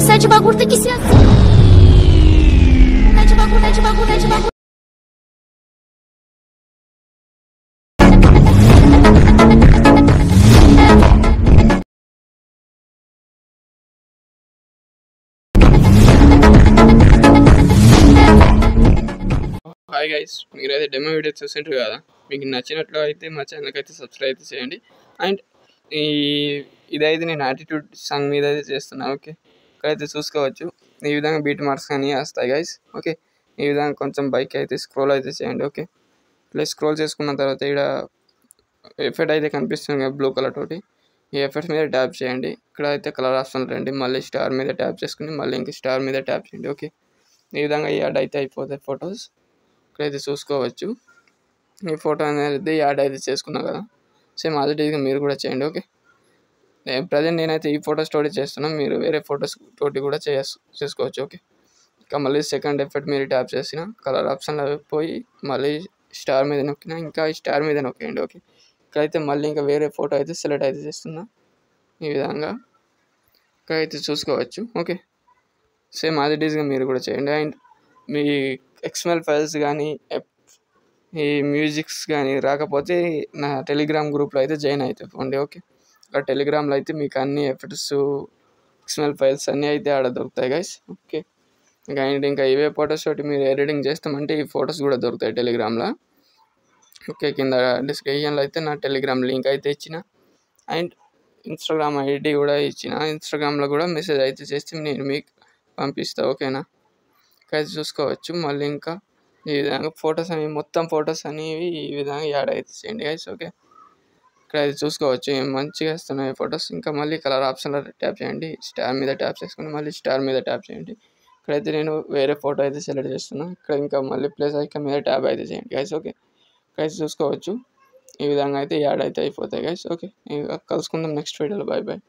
sete bagulho tem que ser assim. Mete bagulho, mete bagulho, mete bagulho. Hi guys, మీరైతే demo video చూసింటారు కదా. మీకు నచ్చినట్లు అయితే మా ఛానల్కి అయితే సబ్స్క్రైబ్ అయితే చేయండి. అండ్ ఇదైతే నేను యాటిట్యూడ్ సాంగ్ మీద అయితే చేస్తున్నాను. ఓకే, ఇక్కడైతే చూసుకోవచ్చు ఈ విధంగా బీట్ మార్క్స్ అని వస్తాయి గైస్. ఓకే, ఈ విధంగా కొంచెం బైక్ అయితే స్క్రోల్ అయితే చేయండి. ఓకే, ప్లస్ స్క్రోల్ చేసుకున్న తర్వాత ఇక్కడ ఎఫెక్ట్ అయితే కనిపిస్తుంది కదా బ్లూ కలర్ తోటి. ఈ ఎఫెక్ట్స్ మీద ట్యాప్ చేయండి. ఇక్కడ అయితే కలర్ ఆప్షన్ రండి, మళ్ళీ స్టార్ మీద ట్యాప్ చేసుకుని మళ్ళీ ఇంక స్టార్ మీద ట్యాప్ చేయండి. ఓకే, ఈ విధంగా యాడ్ అయితే అయిపోతాయి ఫొటోస్. ఇక్కడైతే చూసుకోవచ్చు ఈ ఫోటో అనేది యాడ్ అయితే చేసుకున్నాను కదా. సేమ్ అదే మీరు కూడా చేయండి. ఓకే, ప్రజెంట్ నేనైతే ఈ ఫొటోస్ తోటి చేస్తున్నాను, మీరు వేరే ఫొటోస్ తోటి కూడా చేసుకోవచ్చు. ఓకే, ఇంకా మళ్ళీ సెకండ్ ఎఫెక్ట్ మీరు ట్యాప్ చేసిన కలర్ ఆప్షన్లో పోయి మళ్ళీ స్టార్ మీద నొక్కినా ఇంకా ఈ స్టార్ మీద నొక్కేయండి. ఓకే, ఇక్కడైతే మళ్ళీ ఇంకా వేరే ఫోటో అయితే సెలెక్ట్ అయితే చేస్తున్నా ఈ విధంగా. ఇక్కడైతే చూసుకోవచ్చు. ఓకే, సేమ్ యాజ్ ఇట్ ఈస్గా మీరు కూడా చేయండి. అండ్ మీ XML ఫైల్స్ కానీ ఈ మ్యూజిక్స్ కానీ రాకపోతే నా టెలిగ్రామ్ గ్రూప్లో అయితే జాయిన్ అవుతాయి. ఓకే, ఆ టెలిగ్రామ్లో అయితే మీకు అన్ని ఎఫెక్ట్స్ XML ఫైల్స్ అన్నీ అయితే ఆడ దొరుకుతాయి గైస్. ఓకే, ఇంకా ఇవే ఫొటోస్ తోటి మీరు ఎడిటింగ్ చేస్తామంటే ఈ ఫొటోస్ కూడా దొరుకుతాయి టెలిగ్రామ్లో. ఓకే, కింద డిస్క్రిప్షన్లో అయితే నా టెలిగ్రామ్ లింక్ అయితే ఇచ్చిన అండ్ ఇన్స్టాగ్రామ్ ID కూడా ఇచ్చిన. ఇన్స్టాగ్రామ్లో కూడా మెసేజ్ అయితే చేస్తే నేను మీకు పంపిస్తాను. ఓకేనా, అయితే చూసుకోవచ్చు. మళ్ళీ ఇంకా ఈ విధంగా ఫొటోస్ అనేవి మొత్తం ఫొటోస్ అనేవి ఈ విధంగా యాడ్ అయితే చేయండి గైస్. ఓకే, ఇక్కడ అయితే చూసుకోవచ్చు మంచిగా వస్తున్నాయి ఫొటోస్. ఇంకా మళ్ళీ కలర్ ఆప్షన్లో ట్యాప్ చేయండి, స్టార్ మీద ట్యాప్ చేసుకుని మళ్ళీ స్టార్ మీద ట్యాప్ చేయండి. ఇక్కడైతే నేను వేరే ఫోటో అయితే సెలెక్ట్ చేస్తున్నాను. ఇక్కడ ఇంకా మళ్ళీ ప్లస్ ఐకాన్ మీద ట్యాప్ అయితే చేయండి గైస్. ఓకే, గైస్ చూసుకోవచ్చు ఈ విధంగా అయితే యాడ్ అయితే అయిపోతాయి గైస్. ఓకే, ఇంకా కలుసుకుందాం నెక్స్ట్ వీడియోలో. Bye bye.